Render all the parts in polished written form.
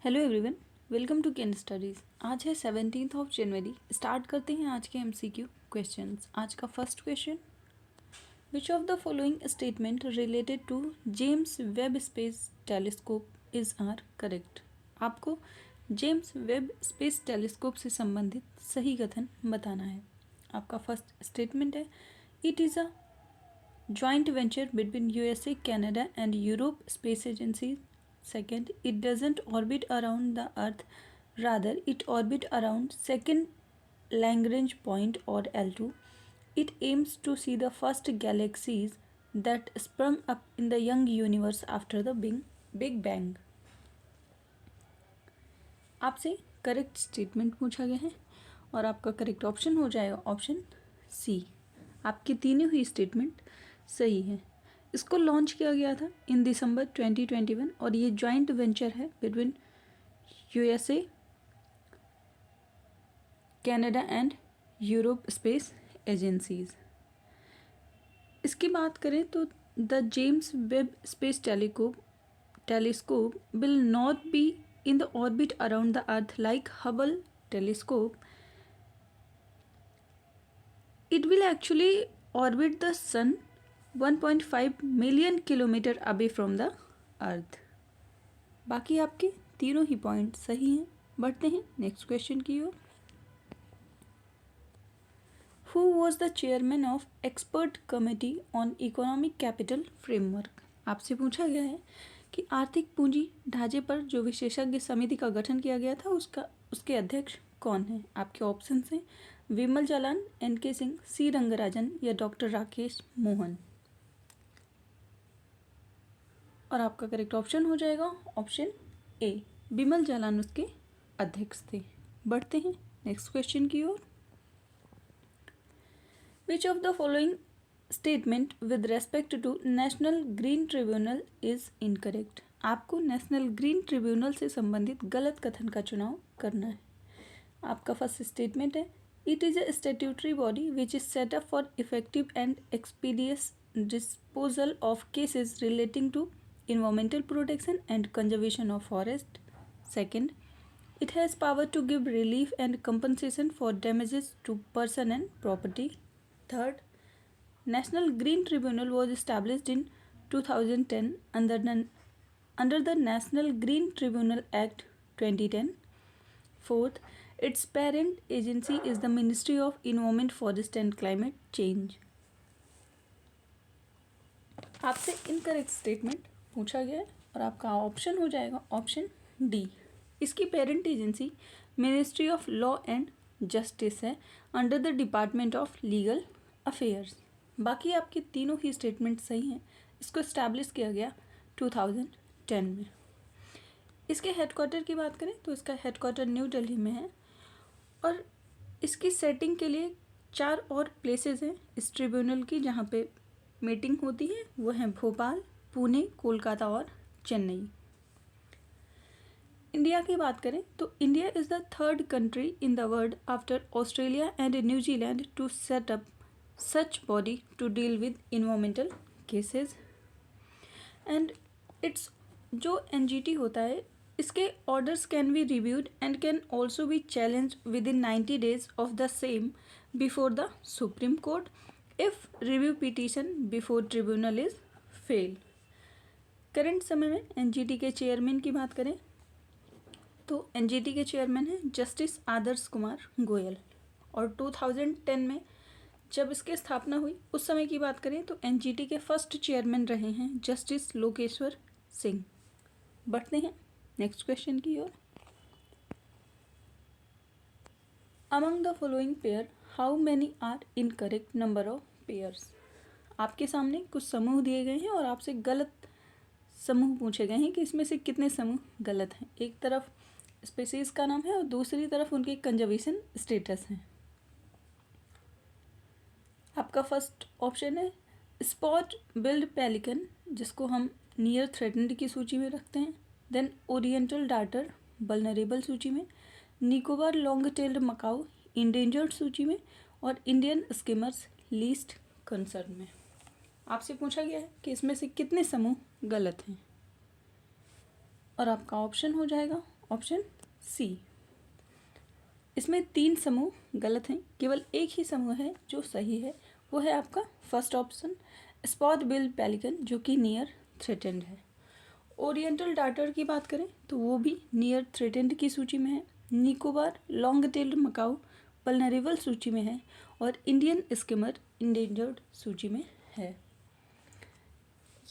Hello everyone, welcome to Ken Studies. आज है 17 जनवरी। Start करते हैं आज के एमसीक्यू क्वेश्चंस। आज का first question, which of the following statement related to James Webb Space Telescope is are correct. आपको जेम्स वेब स्पेस टेलीस्कोप से संबंधित सही कथन बताना है। आपका फर्स्ट स्टेटमेंट है, it is a joint venture between USA, Canada and Europe space agencies. Second, it doesn't orbit around the Earth, rather it orbit around second Lagrange point or L2. It aims to see the first galaxies that sprung up in the young universe after the Big Bang. आपसे correct statement पूछा गया है और आपका correct option हो जाएगा option सी। आपकी तीनों ही स्टेटमेंट सही है। इसको लॉन्च किया गया था इन दिसंबर 2021 और ये जॉइंट वेंचर है between USA, Canada and Europe space agencies. इसकी बात करें तो the James Webb Space telescope will not be in the orbit around the earth like Hubble telescope. It will actually orbit the sun 1.5 million kilometer away from the earth. बाकी आपके तीनों ही point सही हैं। बढ़ते हैं नेक्स्ट क्वेश्चन की ओर। Who was the chairman of expert committee on economic capital framework? आपसे पूछा गया है कि आर्थिक पूंजी ढांचे पर जो विशेषज्ञ समिति का गठन किया गया था उसके अध्यक्ष कौन है। आपके ऑप्शन हैं विमल जालान, एन.के. सिंह, सी रंगराजन या डॉक्टर राकेश मोहन। और आपका करेक्ट ऑप्शन हो जाएगा ऑप्शन ए, विमल जालान उसके अध्यक्ष थे। बढ़ते हैं नेक्स्ट क्वेश्चन की ओर। Which of the following statement with respect to national green tribunal is incorrect. आपको नेशनल ग्रीन ट्रिब्यूनल से संबंधित गलत कथन का चुनाव करना है। आपका फर्स्ट स्टेटमेंट है, it is a statutory body which is set up for effective and expeditious disposal of cases relating to environmental protection and conservation of forest. Second, it has power to give relief and compensation for damages to person and property. Third, National Green Tribunal was established in 2010 under the National Green Tribunal Act 2010. Fourth, its parent agency is the Ministry of Environment, Forest and Climate Change. आपसे incorrect statement पूछा गया है और आपका option हो जाएगा option D. इसकी parent agency ministry of law and justice है under the department of legal affairs. बाकी आपके तीनों ही स्टेटमेंट सही हैं। इसको इस्टेब्लिश किया गया 2010 में। इसके हेडक्वार्टर की बात करें तो इसका हेडक्वार्टर न्यू दिल्ली में है और इसकी सेटिंग के लिए 4 और प्लेसेस हैं इस ट्रिब्यूनल की जहाँ पे मीटिंग होती है। वो हैं भोपाल, पुणे, कोलकाता और चेन्नई। इंडिया की बात करें तो India is the third country in the world after Australia and New Zealand to set up such body to deal with environmental cases. And it's जो एनजीटी होता है इसके orders can be reviewed and can also be challenge within 90 days of the same before the Supreme Court if review petition before tribunal is fail. Current समय में NGT के chairman की बात करें तो एनजीटी के चेयरमैन हैं justice Adarsh Kumar Goyal और 2010 में जब इसकी स्थापना हुई उस समय की बात करें तो एनजीटी के फर्स्ट चेयरमैन रहे हैं जस्टिस लोकेश्वर सिंह। बढ़ते हैं नेक्स्ट क्वेश्चन की ओर। Among the following pair how many are incorrect number of pairs. आपके सामने कुछ समूह दिए गए हैं और आपसे गलत समूह पूछे गए हैं कि इसमें से कितने समूह गलत हैं। एक तरफ स्पीसीज का नाम है और दूसरी तरफ उनके कंजर्वेशन स्टेटस हैं। आपका फर्स्ट ऑप्शन है स्पॉट बिल्ड पेलिकन जिसको हम नियर थ्रेटन्ड की सूची में रखते हैं। देन ओरिएंटल डार्टर वल्नरेबल सूची में, Nicobar long tailed Macau endangered सूची में और इंडियन स्किमर्स लीस्ट कंसर्न में। आपसे पूछा गया है कि इसमें से कितने समूह गलत हैं और आपका ऑप्शन हो जाएगा ऑप्शन सी। इसमें 3 समूह गलत हैं, केवल एक ही समूह है जो सही है, वो है आपका first option spot bill pelican, जो कि नियर थ्रेटेंड है। ओरिएंटल डार्टर की बात करें तो वो भी नियर थ्रेटेंड की सूची में है। Nicobar long tailed Macau vulnerable सूची में है और इंडियन स्किमर इंडेंजर्ड सूची में है।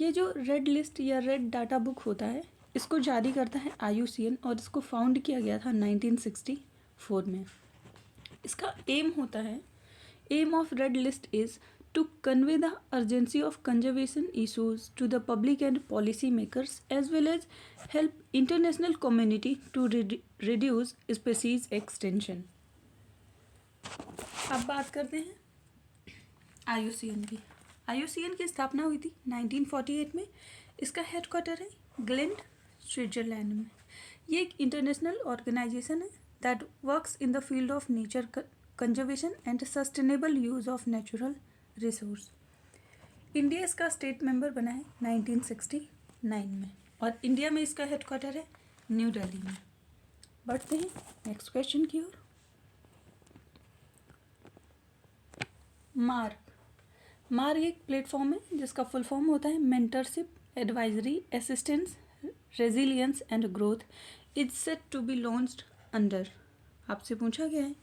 ये जो रेड लिस्ट या रेड डाटा बुक होता है, इसको जारी करता है IUCN और इसको फाउंड किया गया था 1964 में। इसका एम होता है, aim of red list is to convey the urgency of conservation issues to the public and policy makers as well as help international community to reduce species extinction। अब बात करते हैं IUCN की। IUCN की स्थापना हुई थी 1948 में। इसका हेडक्वार्टर है ग्लेंड, स्विट्जरलैंड में। ये एक इंटरनेशनल ऑर्गेनाइजेशन है that works in the field of nature conservation and sustainable use of natural resource. India इसका स्टेट मेंबर बना है 1969 में और इंडिया में इसका हेडक्वार्टर है न्यू दिल्ली में। बढ़ते हैं नेक्स्ट क्वेश्चन की ओर। मार्ग एक प्लेटफॉर्म है जिसका फुल फॉर्म होता है mentorship, advisory, assistance, resilience and growth is set to be launched under. आपसे पूछा गया है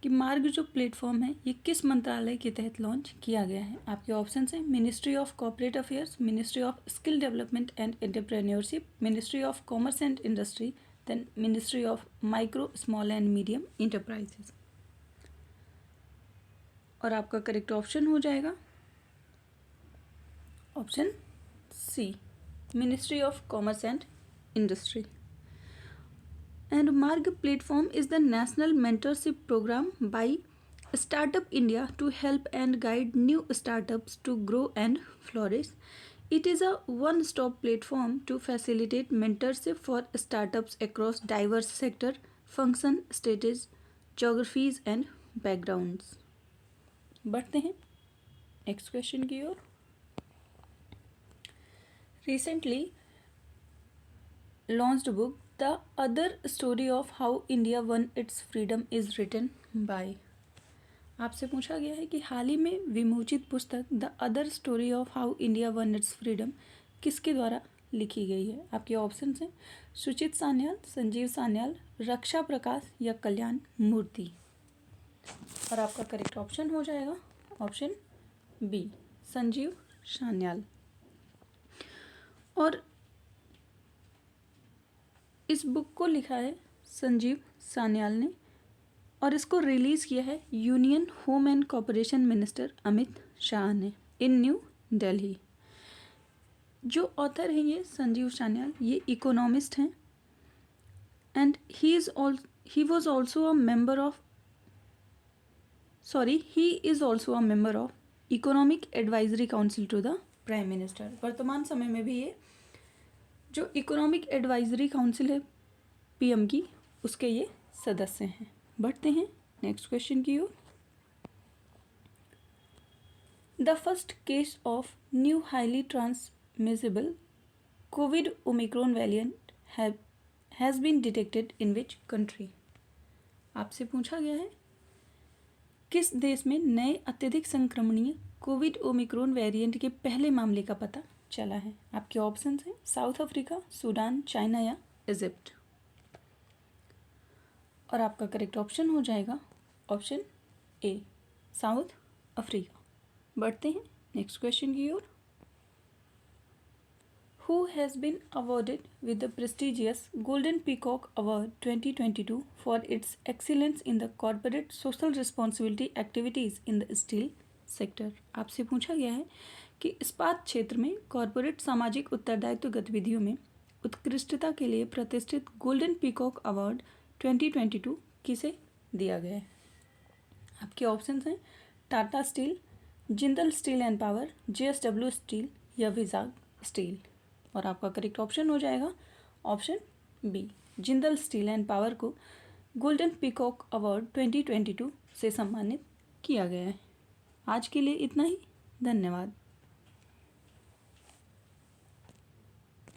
कि मार्ग जो प्लेटफॉर्म है ये किस मंत्रालय के तहत लॉन्च किया गया है। आपके ऑप्शंस हैं ministry of corporate affairs, ministry of skill development and entrepreneurship, ministry of commerce and industry, then ministry of micro small and medium enterprises. और आपका करेक्ट ऑप्शन हो जाएगा option C, ministry of commerce and industry. And Marg platform is the national mentorship program by Startup India to help and guide new startups to grow and flourish. It is a one-stop platform to facilitate mentorship for startups across diverse sector, function, stages, geographies and backgrounds. बढ़ते हैं next question की ओर। Recently launched book The Other Story of How India Won Its Freedom is written by। आपसे पूछा गया है कि हाल ही में विमोचित पुस्तक the other story of how India one it's freedom किसके द्वारा लिखी गई है। आपके ऑप्शंस हैं सुचित सान्याल, संजीव सान्याल, रक्षा प्रकाश या कल्याण मूर्ति। और आपका करेक्ट ऑप्शन हो जाएगा ऑप्शन बी, संजीव सान्याल। और इस बुक को लिखा है संजीव सान्याल ने और इसको रिलीज़ किया है union home and corporation minister Amit Shah ने इन न्यू दिल्ली। जो ऑथर हैं ये संजीव सान्याल, ये इकोनॉमिस्ट हैं and he is also a member of economic advisory council to the prime minister. वर्तमान समय में भी ये जो इकोनॉमिक एडवाइजरी काउंसिल है PM की, उसके ये सदस्य हैं। बढ़ते हैं नेक्स्ट क्वेश्चन की ओर। The first case of new highly transmissible covid omicron variant has been detected in which country. आपसे पूछा गया है किस देश में नए अत्यधिक संक्रमणीय कोविड ओमिक्रॉन वेरिएंट के पहले मामले का पता चला है। आपके ऑप्शंस हैं साउथ अफ्रीका, सूडान, चाइना या इजिप्ट। और आपका करेक्ट ऑप्शन हो जाएगा ऑप्शन ए, साउथ अफ्रीका। बढ़ते हैं नेक्स्ट क्वेश्चन की ओर। Who has been awarded with the prestigious golden peacock award 2022 for its excellence in the corporate social responsibility activities in the steel sector. आपसे पूछा गया है कि इस्पात क्षेत्र में कॉरपोरेट सामाजिक उत्तरदायित्व गतिविधियों में उत्कृष्टता के लिए प्रतिष्ठित गोल्डन पीकॉक अवार्ड 2022 किसे दिया गया है। आपके ऑप्शंस हैं Tata steel, Jindal steel and power, JSW steel या विजाग स्टील। और आपका करेक्ट ऑप्शन हो जाएगा option B, Jindal steel and power को गोल्डन पीकॉक अवार्ड 2022 से सम्मानित किया गया है। आज के लिए इतना ही, धन्यवाद।